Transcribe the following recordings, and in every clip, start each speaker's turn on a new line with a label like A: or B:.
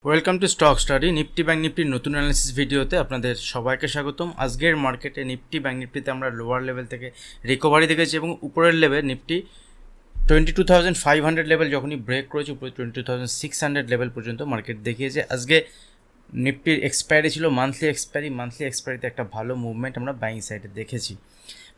A: Welcome to stock study. Nifty bank নিফটির নতুন analysis ভিডিওতে আপনাদের সবাইকে স্বাগতম। আজকের মার্কেটে নিফটি ব্যাঙ্ক নিফটিতে আমরা লোয়ার লেভেল থেকে রিকভারি দেখেছি এবং উপরের লেভেল নিফটি 22,500 লেভেল যখনই ব্রেক করেছে উপরে 22,600 লেভেল পর্যন্ত মার্কেট দেখিয়েছে। আজকে নিফটির এক্সপায়ারি ছিল মান্থলি এক্সপায়ারিতে একটা ভালো মুভমেন্ট আমরা বাইং সাইডে দেখেছি।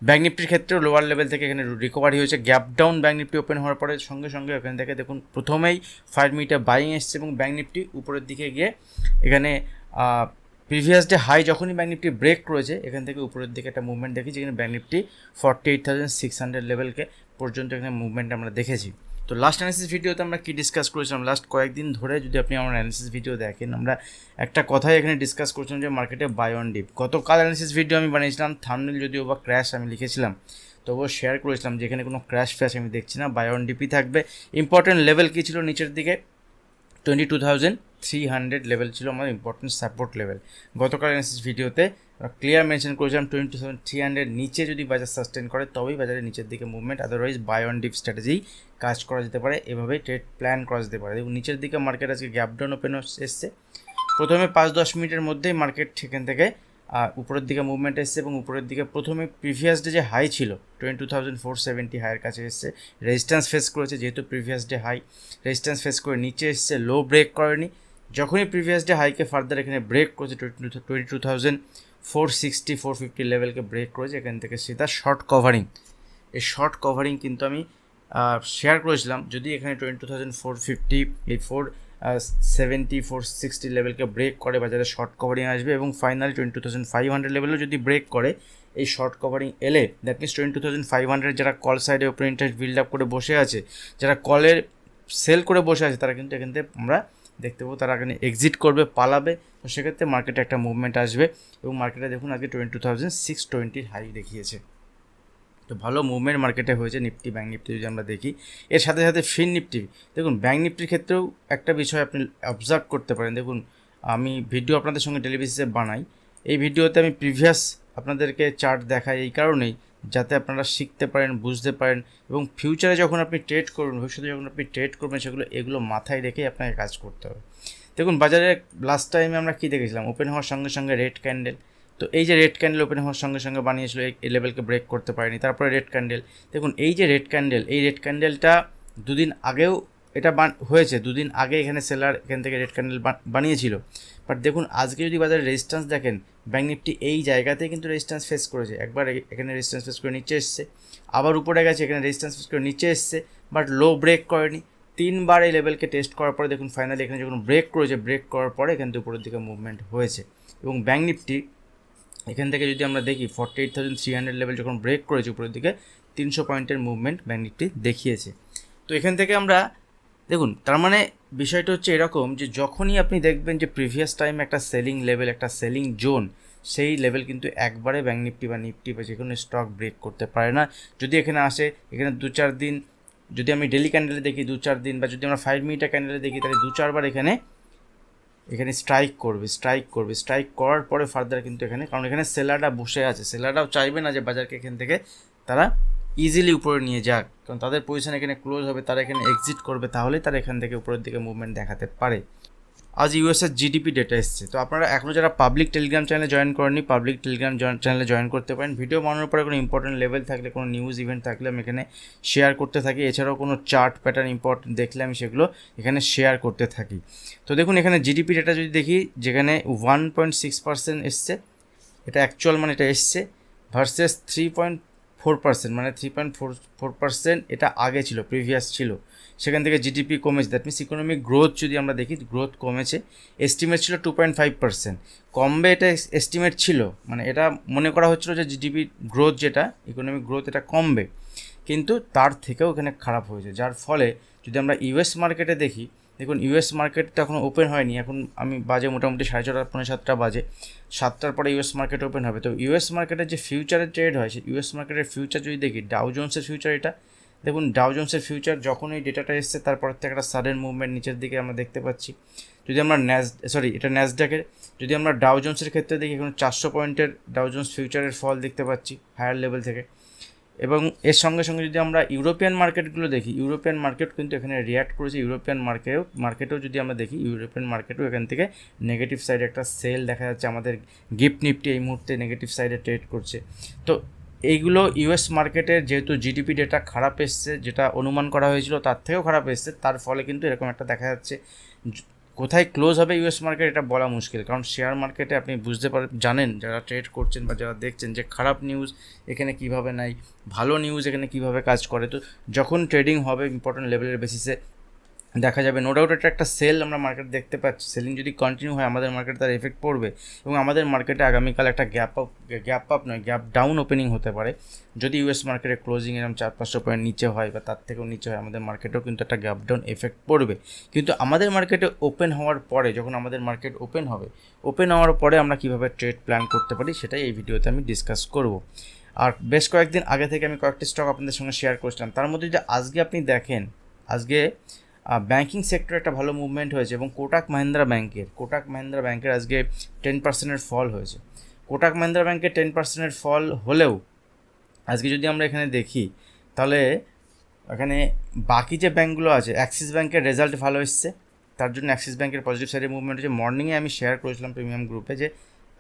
A: ব্যাঙ্ক নিফটির ক্ষেত্রেও লোয়ার লেভেল থেকে এখানে রিকভারি হয়েছে। Gap down bank Nifty open হওয়ার পরে সঙ্গে সঙ্গে এখান থেকে দেখুন প্রথমেই 5 মিনিটে বাইং এসছে এবং ব্যাঙ্ক নিফটি উপরের দিকে গিয়ে এখানে প্রিভিয়াস ডে হাই যখনই ব্যাঙ্ক নিফটি ব্রেক করেছে এখান থেকে উপরের দিকে একটা মুভমেন্ট দেখেছি। এখানে ব্যাঙ্ক নিফটি 48,600 লেভেলকে পর্যন্ত এখানে মুভমেন্ট আমরা দেখেছি। তো লাস্ট অ্যানালিসিস ভিডিওতে আমরা কি ডিসকাস করেছিলাম, লাস্ট কয়েকদিন ধরে যদি আপনি আমার অ্যানালিসিস ভিডিও দেখেন আমরা একটা কথাই এখানে ডিসকাস করছিলাম যে মার্কেটে বাই অন ডিপ। গতকাল অ্যানালিসিস ভিডিও আমি বানিয়েছিলাম, থাম্বনেল যদিও বা ক্র্যাশ আমি লিখেছিলাম তবুও শেয়ার করেছিলাম যে এখানে কোনো ক্র্যাশ ফ্র্যাশ আমি দেখছি না, বাই অন ডিপই থাকবে। ইম্পর্টেন্ট লেভেল কী ছিল নিচের দিকে 22,300 লেভেল ছিল আমার ইম্পর্টেন্ট সাপোর্ট লেভেল। গতকাল অ্যানালিসিস ভিডিওতে ক্লিয়ার মেনশন করেছিলাম 22,300 নিচে যদি বাজার সাস্টেন করে তবেই বাজারের নিচের দিকে movement, otherwise buy on dip strategy কাজ করা যেতে পারে, এভাবে ট্রেড প্ল্যান করা যেতে পারে। এবং নিচের দিকে মার্কেট আজকে গ্যাপ ডাউন ওপেন এসছে। প্রথমে 5-10 মিনিটের মধ্যেই মার্কেট সেখান থেকে উপরের দিকে মুভমেন্ট এসছে এবং উপরের দিকে প্রথমে প্রিভিয়াস ডে যে হাই ছিল 22,470 হাইয়ের কাছে এসছে, রেজিস্ট্যান্স ফেস করেছে। যেহেতু previous day high resistance face করে নিচে এসছে, লো ব্রেক করেনি। যখনই প্রিভিয়াস ডে হাইকে ফার্দার এখানে ব্রেক করেছে 22,460-450 লেভেলকে ব্রেক করেছে, এখান থেকে সিধা শর্ট কভারিং। এই শর্ট কভারিং কিন্তু আমি শেয়ার করেছিলাম, যদি এখানে 22,450 এই 470-460 লেভেলকে ব্রেক করে বাজারে শর্ট কভারিং আসবে এবং ফাইনালি 22,500 লেভেলও যদি ব্রেক করে এই শর্ট কভারিং এলে দ্যাট মিনস 22,500 যারা কল সাইডে ওপেন ইন্টারেস্ট বিল্ড আপ করে বসে আছে, যারা কলের সেল করে বসে আছে তারা কিন্তু এখান থেকে আমরা দেখতে পাবো তারা এখানে এক্সিট করবে, পালাবে। তো সেক্ষেত্রে মার্কেটে একটা মুভমেন্ট আসবে এবং মার্কেটে দেখুন আজকে 22,620 হাই দেখিয়েছে। তো ভালো মুভমেন্ট মার্কেটে হয়েছে নিফটি ব্যাঙ্ক নিফটি যদি আমরা দেখি। এর সাথে সাথে ফিন নিফটি দেখুন, ব্যাঙ্ক নিফটির ক্ষেত্রেও একটা বিষয় আপনি অবজার্ভ করতে পারেন। দেখুন আমি ভিডিও আপনাদের সঙ্গে ডেলি বেসিসে বানাই, এই ভিডিওতে আমি প্রিভিয়াস আপনাদেরকে চার্ট দেখাই এই কারণেই যাতে আপনারা শিখতে পারেন, বুঝতে পারেন এবং ফিউচারে যখন আপনি ট্রেড করবেন, ভবিষ্যতে যখন আপনি ট্রেড করবেন এগুলো মাথায় রেখেই আপনাকে কাজ করতে হবে। দেখুন বাজারে লাস্ট টাইমে আমরা কী দেখেছিলাম, ওপেন হওয়ার সঙ্গে সঙ্গে রেড ক্যান্ডেল। তো এই যে রেড ক্যান্ডেল ওপেন হওয়ার সঙ্গে সঙ্গে বানিয়েছিল, এই লেভেলকে ব্রেক করতে পারেনি। তারপরে রেড ক্যান্ডেল, দেখুন এই যে রেড ক্যান্ডেল, এই রেড ক্যান্ডেলটা দুদিন আগেও এটা হয়েছে, দুদিন আগে এখানে সেলার এখান থেকে রেড ক্যান্ডেল বানিয়েছিল। বাট দেখুন আজকে যদি বাজারে রেজিস্ট্যান্স দেখেন, ব্যাঙ্ক নিফটি এই জায়গাতে কিন্তু রেজিস্ট্যান্স ফেস করেছে। একবার এখানে রেজিস্ট্যান্স ফেস করে নিচে এসছে, আবার উপরে গেছে, এখানে রেজিস্ট্যান্স ফেস করে নিচে এসছে, বাট লো ব্রেক করেনি। 3বার এই লেভেলকে টেস্ট করার পরে দেখুন ফাইনালি এখানে যখন ব্রেক করেছে, ব্রেক করার পরে এখান থেকে উপরের দিকে মুভমেন্ট হয়েছে। এবং ব্যাঙ্ক নিফটি এখান থেকে যদি আমরা দেখি 48,300 লেভেল যখন ব্রেক করেছে উপরের দিকে 300 পয়েন্টের মুভমেন্ট ব্যাঙ্ক নিফটি দেখিয়েছে। তো এখান থেকে আমরা দেখুন তার মানে বিষয়টা হচ্ছে এরকম যে যখনই আপনি দেখবেন যে প্রিভিয়াস টাইম একটা সেলিং লেভেল, একটা সেলিং জোন, সেই লেভেল কিন্তু একবারে ব্যাঙ্ক নিফটি বা নিফটি বা যে কোনো স্টক ব্রেক করতে পারে না। যদি এখানে আসে, এখানে 2-4 দিন যদি আমি ডেলি ক্যান্ডেলে দেখি 2-4 দিন, বা যদি আমরা 5 মিনিটের ক্যান্ডেলে দেখি তাহলে 2-4 বার এখানে স্ট্রাইক করার পরে ফার্দার কিন্তু এখানে, কারণ এখানে সেলাররা বসে আছে, সেলাররাও চাইবে না যে বাজারকে এখান থেকে তারা ইজিলি উপরে নিয়ে যাক, কারণ তাদের পজিশন এখানে ক্লোজ হবে, তারা এখানে এক্সিট করবে, তাহলেই তারা এখান থেকে উপরের দিকে মুভমেন্ট দেখাতে পারে। আজ ইউএসের জিডিপি ডেটা এসছে, তো আপনারা এখনও যারা পাবলিক টেলিগ্রাম চ্যানেলে জয়েন করেননি পাবলিক টেলিগ্রাম চ্যানেলে জয়েন করতে পারেন। ভিডিও বানানোর পরে কোনো ইম্পর্টেন্ট লেভেল থাকলে, কোনো নিউজ ইভেন্ট থাকলে আমি এখানে শেয়ার করতে থাকি। এছাড়াও কোনো চার্ট প্যাটার্ন ইম্পর্টেন্ট দেখলে আমি সেগুলো এখানে শেয়ার করতে থাকি। তো দেখুন এখানে জিডিপি ডেটা যদি দেখি, যেখানে 1.6% এসছে, এটা অ্যাকচুয়াল মানে এটা এসছে, ভার্সেস 3.4%, মানে 3.4% এটা আগে ছিল, প্রিভিয়াস ছিল। সেখান থেকে জিডিপি কমেছে, দ্যাট মিনস ইকোনমিক গ্রোথ যদি আমরা দেখি গ্রোথ কমেছে। এস্টিমেট ছিল 2.5%, কমবে এটা এস্টিমেট ছিল, মানে এটা মনে করা হচ্ছিল যে জিডিপি গ্রোথ যেটা ইকোনমিক গ্রোথ এটা কমবে, কিন্তু তার থেকেও এখানে খারাপ হয়েছে। যার ফলে যদি আমরা ইউএস মার্কেটে দেখি, দেখুন ইউএস মার্কেট তো এখন ওপেন হয়নি, এখন আমি বাজে মোটামুটি 6:30 পৌনে 7টা বাজে, 7টার পরে ইউএস মার্কেট ওপেন হবে। তো ইউএস মার্কেটের যে ফিউচারের ট্রেড হয়, সেই ইউএস মার্কেটের ফিউচার যদি দেখি, ডাউ জোন্সের ফিউচার এটা দেখুন, ডাউ জোন্সের ফিউচার যখন এই ডেটাটা এসছে তারপর থেকে একটা সাডেন মুভমেন্ট নিচের দিকে আমরা দেখতে পাচ্ছি। যদি আমরা এটা ন্যাসডাকের, যদি আমরা ডাউ জোন্সের ক্ষেত্রে দেখি, এখন 400 পয়েন্টের ডাউ জোন্স ফিউচারের ফল দেখতে পাচ্ছি হায়ার লেভেল থেকে। এবং এর সঙ্গে সঙ্গে যদি আমরা ইউরোপিয়ান মার্কেটগুলো দেখি, ইউরোপিয়ান মার্কেট কিন্তু এখানে রিয়াক্ট করেছে। ইউরোপিয়ান মার্কেটেও যদি আমরা দেখি, ইউরোপিয়ান মার্কেটেও এখান থেকে নেগেটিভ সাইডে একটা সেল দেখা যাচ্ছে। আমাদের গিফট নিফটি এই মুহূর্তে নেগেটিভ সাইডে ট্রেড করছে। তো এইগুলো ইউএস মার্কেটের যেহেতু জিডিপি ডেটা খারাপ এসছে, যেটা অনুমান করা হয়েছিল তার থেকেও খারাপ এসছে, তার ফলে কিন্তু এরকম একটা দেখা যাচ্ছে। কোথায় ক্লোজ হবে ইউএস মার্কেট এটা বলা মুশকিল, কারণ শেয়ার মার্কেটে আপনি বুঝতে জানেন যারা ট্রেড করছেন বা যারা দেখছেন যে খারাপ নিউজ এখানে কিভাবে নাই, ভালো নিউজ এখানে কিভাবে কাজ করে। তো যখন ট্রেডিং হবে ইম্পর্টেন্ট লেভেলের বেসিসে দেখা যাবে, নো ডাউট এটা একটা সেল আমরা মার্কেট দেখতে পাচ্ছি। সেলিং যদি কন্টিনিউ হয় আমাদের মার্কেটে তার এফেক্ট পড়বে এবং আমাদের মার্কেটে আগামীকাল একটা গ্যাপ ডাউন ওপেনিং হতে পারে। যদি ইউএস মার্কেটে ক্লোজিং এরকম 400-500 পয়েন্ট নিচে হয় বা তার থেকেও নিচে হয়, আমাদের মার্কেটেও কিন্তু একটা গ্যাপ ডাউন এফেক্ট পড়বে। কিন্তু আমাদের মার্কেটে ওপেন হওয়ার পরে, যখন আমাদের মার্কেট ওপেন হবে, ওপেন হওয়ার পরে আমরা কীভাবে ট্রেড প্ল্যান করতে পারি সেটাই এই ভিডিওতে আমি ডিসকাস করব। আর বেশ কয়েকদিন আগে থেকে আমি কয়েকটি স্টক আপনাদের সঙ্গে শেয়ার করছিলাম, তার মধ্যে যদি আজকে আপনি দেখেন, আজকে ব্যাঙ্কিং সেক্টরে একটা ভালো মুভমেন্ট হয়েছে এবং কোটাক মাহিন্দ্রা ব্যাংকের আজকে 10%-এর ফল হয়েছে। কোটাক মাহিন্দ্রা ব্যাংকের 10%-এর ফল হলেও আজকে যদি আমরা এখানে দেখি, তাহলে এখানে বাকি যে ব্যাঙ্কগুলো আছে, অ্যাক্সিস ব্যাংকের রেজাল্ট ভালো এসছে, তার জন্য অ্যাক্সিস ব্যাংকের পজিটিভ সাইডে মুভমেন্ট হয়েছে। মর্নিংয়ে আমি শেয়ার করেছিলাম প্রিমিয়াম গ্রুপে যে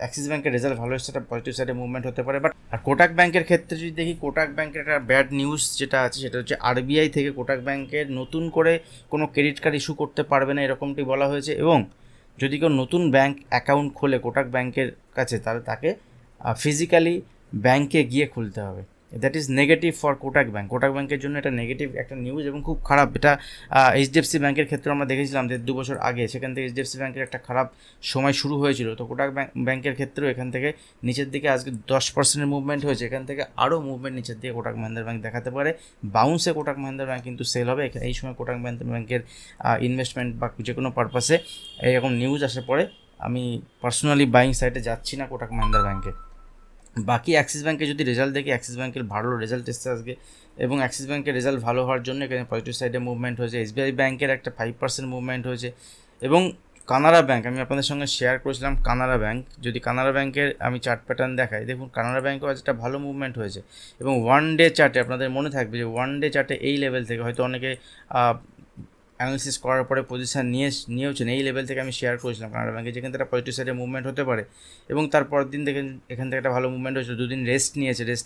A: অ্যাক্সিস ব্যাংকের রেজাল্ট ভালো এসছে, একটা পজিটিভ সাইডে মুভমেন্ট হতে পারে। বাট আর কোটাক ব্যাংকের ক্ষেত্রে যদি দেখি, কোটাক ব্যাংকের একটা ব্যাড নিউজ যেটা আছে সেটা হচ্ছে আরবিআই থেকে কোটাক ব্যাংকের নতুন করে কোনো ক্রেডিট কার্ড ইস্যু করতে পারবে না, এরকমটি বলা হয়েছে। এবং যদি কেউ নতুন ব্যাংক অ্যাকাউন্ট খোলে কোটাক ব্যাংকের কাছে, তাহলে তাকে ফিজিক্যালি ব্যাংকে গিয়ে খুলতে হবে। That is negative for Kotak bank. Kotak ব্যাংকের জন্য এটা নেগেটিভ একটা নিউজ এবং খুব খারাপ। এটা এইচডিএফসি ব্যাংকের ক্ষেত্রে আমরা দেখেছিলাম 1.5-2 বছর আগে, সেখান থেকে এইচডিএফসি ব্যাংকের একটা খারাপ সময় শুরু হয়েছিল। তো কোটাক ব্যাংকের ক্ষেত্রেও এখান থেকে নিচের দিকে আজকে 10%-এর মুভমেন্ট হয়েছে, এখান থেকে আরও মুভমেন্ট নিচের দিকে কোটাক মাহিন্দ্রা ব্যাংক দেখাতে পারে। বাউন্সে কোটাক মাহিন্দ্রা ব্যাংক কিন্তু সেল হবে। এই সময় কোটাক মাহিন্দ্রা ব্যাংকের ইনভেস্টমেন্ট বা যে কোনো পারপাসে এরকম নিউজ আসে পরে আমি পার্সোনালি বাইং সাইডে যাচ্ছি না কোটাক মাহিন্দ্রা ব্যাংকে। বাকি অ্যাক্সিস ব্যাংকে যদি রেজাল্ট দেখি, অ্যাক্সিস ব্যাংকের ভালো রেজাল্ট এসছে আজকে এবং অ্যাক্সিস ব্যাংকের রেজাল্ট ভালো হওয়ার জন্য এখানে পজিটিভ সাইডে মুভমেন্ট হয়েছে। এসবিআই ব্যাংকের একটা 5% মুভমেন্ট হয়েছে এবং কানাড়া ব্যাংক আমি আপনাদের সঙ্গে শেয়ার করেছিলাম। কানাড়া ব্যাংক, যদি কানাড়া ব্যাংকের আমি চার্ট প্যাটার্ন দেখাই, দেখুন কানাড়া ব্যাংকেও আজ একটা ভালো মুভমেন্ট হয়েছে এবং ওয়ান ডে চার্টে আপনাদের মনে থাকবে যে ওয়ান ডে চার্টে এই লেভেল থেকে হয়তো অনেকে অ্যানালিসিস করার পরে পজিশান নিয়েওছেন, এই লেভেল থেকে আমি শেয়ার করেছিলাম কানাড়া ব্যাংকে, যেখান থেকে একটা পজিটিভ সাইডে মুভমেন্ট হতে পারে। এবং তারপর দিন দেখেন এখান থেকে একটা ভালো মুভমেন্ট হয়েছিল, দুদিন রেস্ট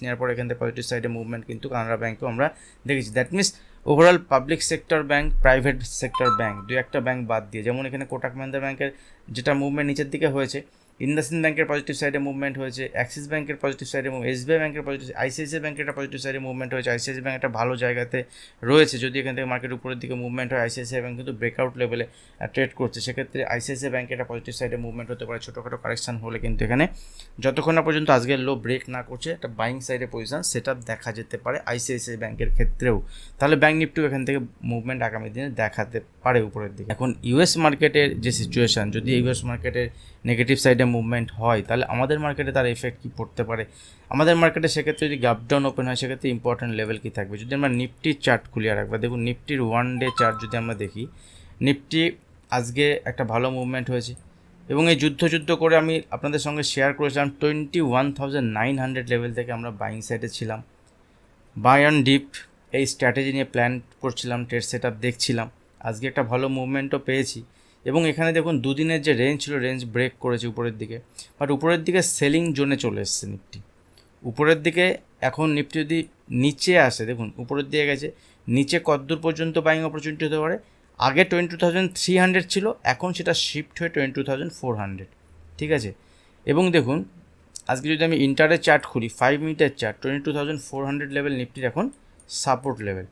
A: নেওয়ার পর এখান থেকে পজিটিভ সাইডে মুভমেন্ট কিন্তু কানাড়া ব্যাংকেও আমরা দেখেছি। That means overall public sector bank, private sector bank, দু একটা ব্যাংক বাদ দিয়ে, যেমন এখানে কোটাক মাহিন্দ্রা ব্যাংকের যেটা মুভমেন্ট নিচের দিকে হয়েছে, ইন্ডাসইন্ড ব্যাংকের পজিটিভ সাইডে মুভমেন্ট হয়েছে, অ্যাক্সিস ব্যাংকের পজিটিভ সাইডে, এসবিআই ব্যাংকের পজিটিভ, আইসিআইসিআই ব্যাংকের একটা পজিটিভ সাইডে মুভমেন্ট হয়েছে। আইসিআইসিআই ব্যাংক একটা ভালো জায়গাতে রয়েছে, যদি এখান থেকে মার্কেট উপরের দিকে মুভমেন্ট হয়, আইসিআইসিআই ব্যাংক কিন্তু ব্রেকআউট লেভেলে ট্রেড করছে, সেক্ষেত্রে আইসিআইসিআই ব্যাংকের একটা পজিটিভ সাইডে মুভমেন্ট হতে পারে। ছোটোখাটো কারেকশান হলে কিন্তু এখানে যতক্ষণ না পর্যন্ত আজকের লো ব্রেক না করছে একটা বাইং সাইডে পজিশন সেটা দেখা যেতে পারে আইসিআইসিআই ব্যাংকের ক্ষেত্রেও। তাহলে ব্যাংক নিফটিও এখান থেকে মুভমেন্ট আগামী দিনে দেখাতে পারে উপরের দিকে। এখন ইউএস মার্কেটের যে সিচুয়েশান, যদি ইউএস মার্কেটের নেগেটিভ সাইডে মুভমেন্ট হয় তাহলে আমাদের মার্কেটে তার এফেক্ট কী পড়তে পারে। আমাদের মার্কেটে সেক্ষেত্রে যদি গ্যাপ ডাউন ওপেন হয় সেক্ষেত্রে ইম্পর্টেন্ট লেভেল কী থাকবে। যদি আমরা নিফটির চার্ট খুলিয়ে রাখবো, দেখুন নিফটির ওয়ান ডে চার্ট যদি আমরা দেখি, নিফটি আজকে একটা ভালো মুভমেন্ট হয়েছে এবং এই যুদ্ধ করে আমি আপনাদের সঙ্গে শেয়ার করেছিলাম 21,900 লেভেল থেকে আমরা বাইং সাইডে ছিলাম, বাই অন ডিপ এই স্ট্র্যাটেজি নিয়ে প্ল্যান করছিলাম, ট্রেড সেট আপ দেখছিলাম। আজকে একটা ভালো মুভমেন্টও পেয়েছি এবং এখানে দেখুন দুদিনের যে রেঞ্জ ছিল, রেঞ্জ ব্রেক করেছে উপরের দিকে, বাট উপরের দিকে সেলিং জোনে চলে এসছে নিফটি। উপরের দিকে এখন নিফটি যদি নিচে আসে, দেখুন উপরের দিকে গেছে, নিচে কতদূর পর্যন্ত বাইং অপরচুনিটি হতে পারে। আগে 22,300 ছিল, এখন সেটা শিফট হয়ে 22,400, ঠিক আছে। এবং দেখুন আজকে যদি আমি ইন্টারে চার্ট খুলি, 5 মিনিটের চার্ট, 22,400 লেভেল নিফটির এখন সাপোর্ট লেভেল।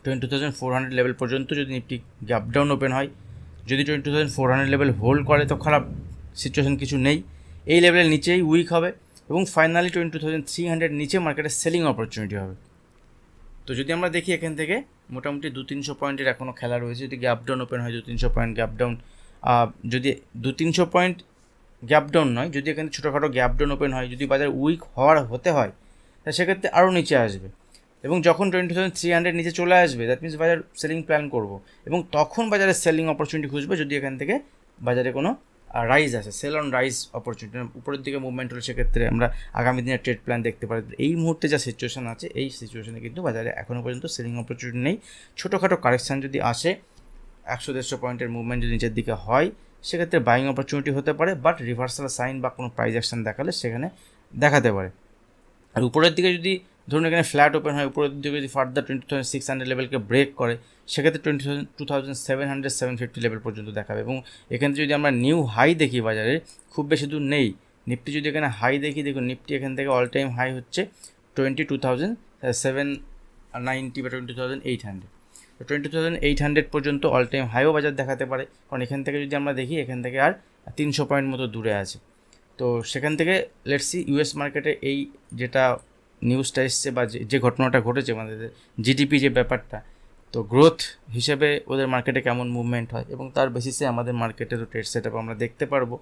A: 22,400 লেভেল পর্যন্ত যদি নিফটি গ্যাপ ডাউন ওপেন হয়, যদি 22,400 লেভেল হোল্ড করে তো খারাপ সিচুয়েশন কিছু নেই, এই লেভেলের নিচেই উইক হবে এবং ফাইনালি 22,300 নিচে মার্কেটে সেলিং অপরচুনিটি হবে। তো যদি আমরা দেখি এখান থেকে মোটামুটি 200-300 পয়েন্টের এখনও খেলা রয়েছে। যদি গ্যাপ ডাউন ওপেন হয় 200-300 পয়েন্ট গ্যাপ ডাউন, যদি 200-300 পয়েন্ট গ্যাপ ডাউন নয়, যদি এখানে ছোটোখাটো গ্যাপ ডাউন ওপেন হয়, যদি বাজার উইক হতে হয় তা সেক্ষেত্রে আরও নিচে আসবে এবং যখন 22,300 নিচে চলে আসবে দ্যাট মিনস বাজার সেলিং প্ল্যান করব এবং তখন বাজারে সেলিং অপরচুনিটি খুঁজবে যদি এখান থেকে বাজারে কোনো রাইজ আছে, সেল অন রাইজ অপরচুনিটি, উপরের দিকে মুভমেন্ট হলে সেক্ষেত্রে আমরা আগামী দিনের ট্রেড প্ল্যান দেখতে পারি। এই মুহূর্তে যা সিচুয়েশন আছে, এই সিচুয়েশনে কিন্তু বাজারে এখনও পর্যন্ত সেলিং অপরচুনিটি নেই। ছোটোখাটো কারেকশান যদি আসে, 100-150 পয়েন্টের মুভমেন্ট যদি নিচের দিকে হয়, সেক্ষেত্রে বাইং অপরচুনিটি হতে পারে, বাট রিভার্সাল সাইন বা কোনো প্রাইস অ্যাকশন দেখালে সেখানে দেখাতে পারে। আর উপরের দিকে যদি ধরুন এখানে ফ্ল্যাট ওপেন হয়, উপরের দিকে যদি ফার্দার 22,600 লেভেলকে ব্রেক করে, সেক্ষেত্রে 22,700-750 লেভেল পর্যন্ত দেখাবে। এবং এখানে যদি আমরা নিউ হাই দেখি বাজারে, খুব বেশি দূর নেই, নিফটি যদি এখানে হাই দেখি, দেখুন নিফটি এখান থেকে অল টাইম হাই হচ্ছে 22,790 বা 22,800, তো 22,800 পর্যন্ত অল টাইম হাইও বাজার দেখাতে পারে। কারণ এখান থেকে যদি আমরা দেখি, এখান থেকে আর 300 পয়েন্ট মতো দূরে আছে। তো সেখান থেকে লেটস সি ইউএস মার্কেটে এই যেটা নিউজটা এসছে বা যে ঘটনাটা ঘটেছে, আমাদের জিডিপি যে ব্যাপারটা, তো গ্রোথ হিসেবে ওদের মার্কেটে কেমন মুভমেন্ট হয় এবং তার বেসিসে আমাদের মার্কেটেরও ট্রেড সেট আপ আমরা দেখতে পারবো।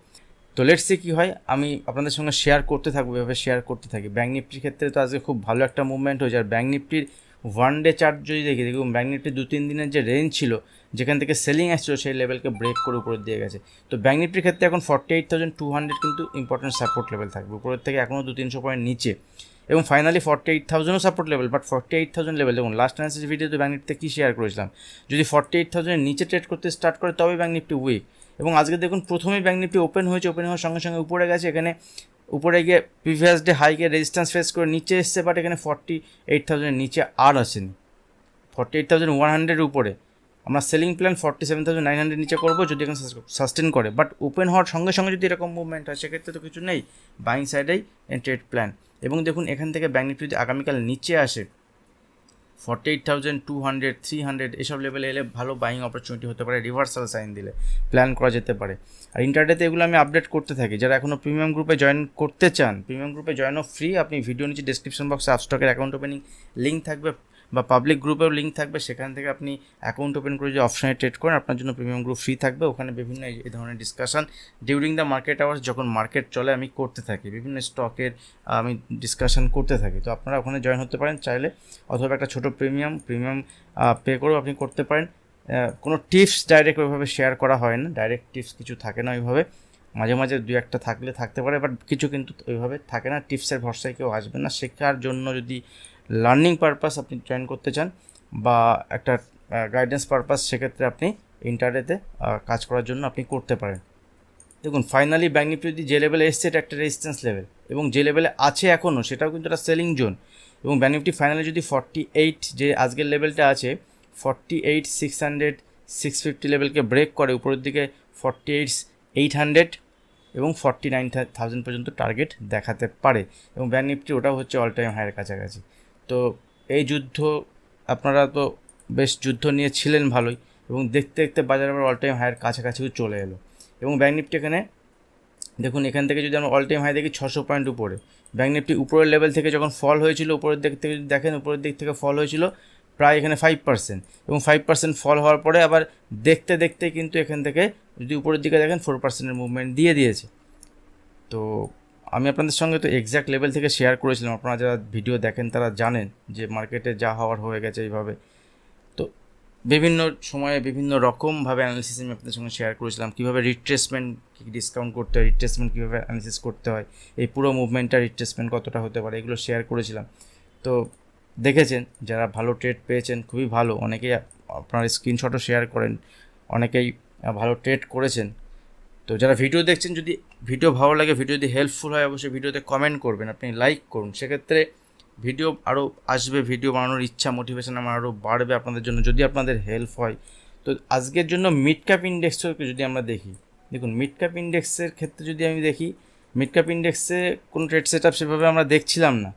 A: তো লেটস সি কী হয়, আমি আপনাদের সঙ্গে শেয়ার করতে থাকবো, এভাবে শেয়ার করতে থাকি। ব্যাঙ্ক নিফটির ক্ষেত্রে তো আজকে খুব ভালো একটা মুভমেন্ট হয়েছে। আর ব্যাঙ্ক নিফটির 1 ডে চার্ট যদি দেখি, দেখুন ব্যাঙ্ক নিফটির 2-3 দিনের যে রেঞ্জ ছিল, যেখান থেকে সেলিং আসছিল, সেই লেভেলকে ব্রেক করে উপরের দিয়ে গেছে। তো ব্যাঙ্ক নিফটির ক্ষেত্রে এখন 48,200 কিন্তু ইম্পর্টেন্ট সাপোর্ট লেভেল থাকবে, উপরের থেকে এখনও 200-300 পয়েন্ট নিচে। এবং ফাইনালি 48,000ও সাপোর্ট লেভেল, বাট 48,000 লেভেল দেখুন লাস্ট অ্যানালিসিস ভিডিওতে ব্যাঙ্ক নিফটিতে কী শেয়ার করেছিলাম, যদি 48,000-এর নিচে ট্রেড করতে স্টার্ট করে তবে ব্যাঙ্ক নিফটি উইক। এবং আজকে দেখুন প্রথমেই ব্যাঙ্ক নিফটি ওপেন হয়েছে, ওপেন হওয়ার সঙ্গে সঙ্গে উপরে গেছে, এখানে উপরে গিয়ে প্রিভিয়াস ডে হাইকে রেজিস্ট্যান্স ফেস করে নিচে এসছে, বাট এখানে 48,000-এর নিচে আর আসেনি। 48,100-এর উপরে আমরা সেলিং প্ল্যান 47,900 নিচে করবো যদি এখানে সাস্টেন করে, বাট ওপেন হওয়ার সঙ্গে সঙ্গে যদি এরকম মুভমেন্ট হয়, সেক্ষেত্রে তো কিছু নেই, বাইং সাইডেই ট্রেড প্ল্যান। এবং দেখুন এখান থেকে ব্যাঙ্ক নিফটি যদি আগামীকাল নিচে আসে 48,200, 300 এসব লেভেলে এলে ভালো বাইং অপরচুনিটি হতে পারে, রিভার্সাল সাইন দিলে প্ল্যান করা যেতে পারে। আর ইন্টারডেতে এগুলো আমি আপডেট করতে থাকি। যারা এখনও প্রিমিয়াম গ্রুপে জয়েন করতে চান, প্রিমিয়াম গ্রুপে জয়েনও ফ্রি, আপনি ভিডিও নিচে ডিসক্রিপশন বক্সে আপস্টকের অ্যাকাউন্ট ওপেনিং লিঙ্ক থাকবে বা পাবলিক গ্রুপেও লিঙ্ক থাকবে, সেখান থেকে আপনি অ্যাকাউন্ট ওপেন করে যে অপশানে ট্রেড করেন, আপনার জন্য প্রিমিয়াম গ্রুপ ফ্রি থাকবে। ওখানে বিভিন্ন এই ধরনের discussion during the market hours, যখন মার্কেট চলে আমি করতে থাকি, বিভিন্ন স্টকের আমি ডিসকাশন করতে থাকি। তো আপনারা ওখানে জয়েন হতে পারেন চাইলে, অথবা একটা ছোটো প্রিমিয়াম পে করেও আপনি করতে পারেন। কোনো টিপস ডাইরেক্ট ওইভাবে শেয়ার করা হয় না, ডাইরেক্ট টিপস কিছু থাকে না ওইভাবে, মাঝে মাঝে 2-1টা থাকতে পারে, বাট কিছু কিন্তু ওইভাবে থাকে না। টিপসের ভরসায় কেউ আসবে না। শেখার জন্য যদি লার্নিং পারপাস আপনি জয়েন করতে চান বা একটা গাইডেন্স পারপাস, সেক্ষেত্রে আপনি ইন্টারনেটে কাজ করার জন্য আপনি করতে পারেন। দেখুন ফাইনালি ব্যাঙ্ক নিফটি যদি যে লেভেলে এসছে, এটা একটা রেজিস্ট্যান্স লেভেল, এবং যে লেভেলে আছে এখনও সেটাও কিন্তু একটা সেলিং জোন। এবং ব্যাঙ্ক নিফটি ফাইনালি যদি 48, যে আজকের লেভেলটা আছে 48,600, 650 লেভেলকে ব্রেক করে, উপরের দিকে 48,800 এবং 49,000 পর্যন্ত টার্গেট দেখাতে পারে। এবং ব্যাঙ্ক নিফটি ওটাও হচ্ছে অল টাইম হাইয়ের কাছাকাছি। তো এই যুদ্ধ, আপনারা তো বেশ যুদ্ধ নিয়ে ছিলেন ভালোই, এবং দেখতে দেখতে বাজার আবার অল টাইম হাইয়ের কাছাকাছিও চলে এলো। এবং ব্যাঙ্ক নিফটি এখানে দেখুন, এখান থেকে যদি আমরা অল টাইম হাই দেখি 600 পয়েন্ট উপরে, ব্যাঙ্ক নিফটি উপরের লেভেল থেকে যখন ফল হয়েছিল, উপরের দিক থেকে যদি দেখেন, উপরের দিক থেকে ফল হয়েছিল প্রায় এখানে 5%, এবং 5% ফল হওয়ার পরে আবার দেখতে দেখতে কিন্তু এখান থেকে যদি উপরের দিকে দেখেন 4%-এর মুভমেন্ট দিয়েছে। তো আমি আপনাদের সঙ্গে তো এক্স্যাক্ট লেভেল থেকে শেয়ার করেছিলাম, আপনারা যারা ভিডিও দেখেন তারা জানেন যে মার্কেটে যা হওয়ার হয়ে গেছে এইভাবে। তো বিভিন্ন সময়ে বিভিন্ন রকমভাবে অ্যানালিসিস আমি আপনাদের সঙ্গে শেয়ার করেছিলাম, কীভাবে রিট্রেসমেন্ট ডিসকাউন্ট করতে হয়, রিট্রেসমেন্ট কীভাবে অ্যানালিসিস করতে হয়, এই পুরো মুভমেন্টটা রিট্রেসমেন্ট কতটা হতে পারে, এগুলো শেয়ার করেছিলাম। তো দেখেছেন, যারা ভালো ট্রেড পেয়েছেন খুবই ভালো, অনেকেই আপনার স্ক্রিনশটও শেয়ার করেন, অনেকেই ভালো ট্রেড করেছেন। তো যারা ভিডিও দেখছেন, যদি ভিডিও ভালো লাগে, ভিডিও যদি হেল্পফুল হয়, অবশ্যই ভিডিওতে কমেন্ট করবেন, আপনি লাইক করুন, সেক্ষেত্রে ভিডিও আরও আসবে, ভিডিও বানানোর ইচ্ছা, মোটিভেশন আমার আরও বাড়বে আপনাদের জন্য, যদি আপনাদের হেল্প হয়। তো আজকের জন্য মিড ক্যাপ ইন্ডেক্সকে যদি আমরা দেখি, দেখুন মিড ক্যাপ ইন্ডেক্সের ক্ষেত্রে যদি আমি দেখি, মিড ক্যাপ ইন্ডেক্সে কোনো ট্রেড সেট আপ সেভাবে আমরা দেখছিলাম না,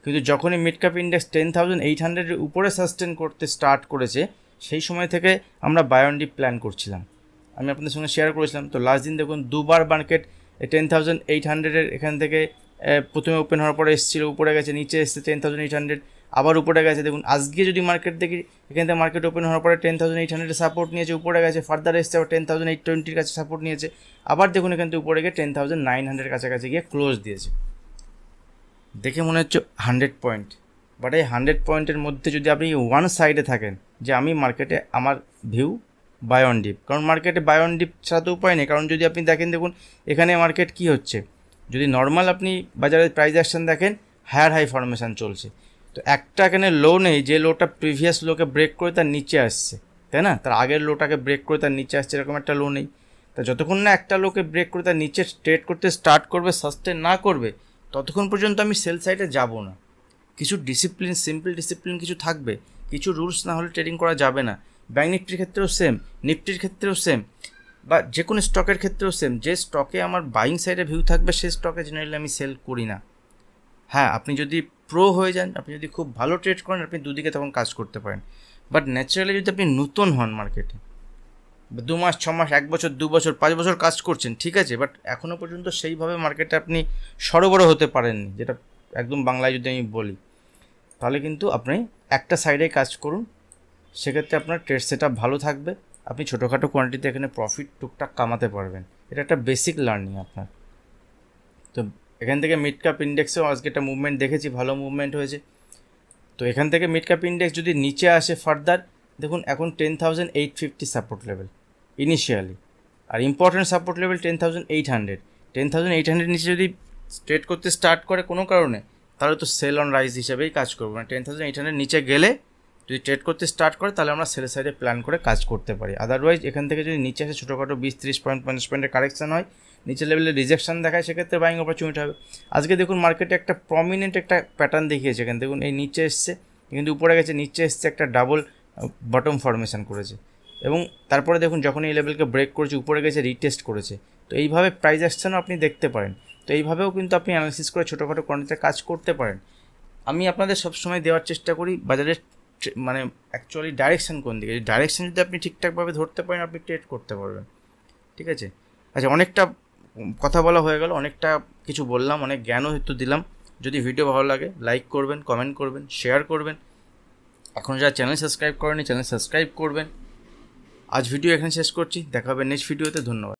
A: কিন্তু যখনই মিড ক্যাপ ইন্ডেক্স 10,800-এর উপরে সাস্টেন করতে স্টার্ট করেছে, সেই সময় থেকে আমরা বাই অন ডিপ প্ল্যান করছিলাম, আমি আপনাদের সঙ্গে শেয়ার করেছিলাম। তো লাস্ট দিন দেখুন দুবার মার্কেট 10,800-এর এখান থেকে প্রথমে ওপেন হওয়ার পরে এসেছিল, উপরে গেছে, নিচে এসছে 10,800, আবার উপরে গেছে। দেখুন আজকে যদি মার্কেট দেখি, এখান থেকে মার্কেট ওপেন হওয়ার পরে 10,800-এর সাপোর্ট নিয়েছে, উপরে গেছে, ফার্দার এসছে আবার 10,820-এর কাছে সাপোর্ট নিয়েছে, আবার দেখুন এখান থেকে উপরে গিয়ে 10,900-এর কাছাকাছি গিয়ে ক্লোজ দিয়েছে। দেখে মনে হচ্ছে 100 পয়েন্ট, বাট এই 100 পয়েন্টের মধ্যে যদি আপনি ওয়ান সাইডে থাকেন যে আমি মার্কেটে আমার ভিউ বাই অন ডিপ, কারণ মার্কেটে বাই অন ডিপ ছাড়া তো উপায় নেই। কারণ যদি আপনি দেখেন, দেখুন এখানে মার্কেট কী হচ্ছে, যদি নর্মাল আপনি বাজারের প্রাইস অ্যাকশন দেখেন, হায়ার হাই ফরমেশান চলছে। তো একটা এখানে লো নেই যে লোটা প্রিভিয়াস লোকে ব্রেক করে তার নিচে আসছে, তাই না? তার আগের লোটাকে ব্রেক করে তার নিচে আসছে, এরকম একটা লো নেই। তা যতক্ষণ না একটা লোকে ব্রেক করে তার নিচে ট্রেড করতে স্টার্ট করবে, সাস্টেন না করবে, ততক্ষণ পর্যন্ত আমি সেল সাইডে যাব না। কিছু ডিসিপ্লিন, সিম্পল ডিসিপ্লিন কিছু থাকবে, কিছু রুলস না হলে ট্রেডিং করা যাবে না। ব্যাঙ্ক নিফটির ক্ষেত্রেও সেম, নিফটির ক্ষেত্রেও সেম, বা যে কোনো স্টকের ক্ষেত্রেও সেম। যে স্টকে আমার বাইং সাইডে ভিউ থাকবে সেই স্টকে জেনারেলি আমি সেল করি না। হ্যাঁ, আপনি যদি প্রো হয়ে যান, আপনি যদি খুব ভালো ট্রেড করেন, আপনি দুদিকে তখন কাজ করতে পারেন। বাট ন্যাচারালি যদি আপনি নতুন হন মার্কেটে, 2 মাস 6 মাস 1 বছর 2 বছর 5 বছর কাজ করছেন, ঠিক আছে, বাট এখনও পর্যন্ত সেইভাবে মার্কেটে আপনি সড়বড় হতে পারেননি, যেটা একদম বাংলায় যদি আমি বলি, তাহলে কিন্তু আপনি একটা সাইডে কাজ করুন। সেক্ষেত্রে আপনার ট্রেড সেট আপ ভালো থাকবে, আপনি ছোটোখাটো কোয়ান্টিটিতে এখানে প্রফিট টুকটাক কামাতে পারবেন। এটা একটা বেসিক লার্নিং আপনার। তো এখান থেকে মিড ক্যাপ ইন্ডেক্সেও আজকে একটা মুভমেন্ট দেখেছি, ভালো মুভমেন্ট হয়েছে। তো এখান থেকে মিড ক্যাপ ইন্ডেক্স যদি নিচে আসে ফার্দার, দেখুন এখন 10,850 সাপোর্ট লেভেল ইনিশিয়ালি, আর ইম্পর্টেন্ট সাপোর্ট লেভেল 10,800। 10,800 নিচে যদি ট্রেড করতে স্টার্ট করে কোনো কারণে, তাহলে তো সেল অন রাইজ হিসেবেই কাজ করবো। মানে 10,800 নিচে গেলে যদি ট্রেড করতে স্টার্ট করে, তাহলে আমরা সেল সাইডে প্ল্যান করে কাজ করতে পারি। আদারওয়াইজ এখান থেকে যদি নিচে আসে ছোটোখাটো 20-30 পয়েন্ট 50 পয়েন্টের কারেকশন হয়, নিচের লেভেলে রিজেকশন দেখায়, সেক্ষেত্রে বাইং অপরচুনিটি হবে। আজকে দেখুন মার্কেটে একটা প্রমিনেন্ট একটা প্যাটার্ন দেখিয়েছে। এখানে দেখুন এই নিচে এসছে, কিন্তু উপরে গেছে, নিচে এসছে, একটা ডাবল বটম ফরমেশন করেছে, এবং তারপরে দেখুন যখন এই লেভেলকে ব্রেক করেছে, উপরে গেছে, রিটেস্ট করেছে। তো এইভাবে প্রাইস অ্যাকশনও আপনি দেখতে পারেন। তো এইভাবেও কিন্তু আপনি অ্যানালিসিস করে ছোটোখাটো কোয়ান্টিটিতে কাজ করতে পারেন। আমি আপনাদের সবসময় দেওয়ার চেষ্টা করি বাজারের মানে অ্যাকচুয়ালি ডাইরেকশান কোন দিকে। ডাইরেকশান যদি আপনি ঠিকঠাকভাবে ধরতে পারেন, আপনি ট্রেড করতে পারবেন, ঠিক আছে। আচ্ছা, অনেকটা কথা বলা হয়ে গেল, অনেকটা কিছু বললাম, অনেক জ্ঞানও হয়তো দিলাম। যদি ভিডিও ভালো লাগে লাইক করবেন, কমেন্ট করবেন, শেয়ার করবেন। এখন যারা চ্যানেল সাবস্ক্রাইব করেনি, চ্যানেল সাবস্ক্রাইব করবেন। আজ ভিডিও এখানে শেষ করছি, দেখা হবে নেক্সট ভিডিওতে। ধন্যবাদ।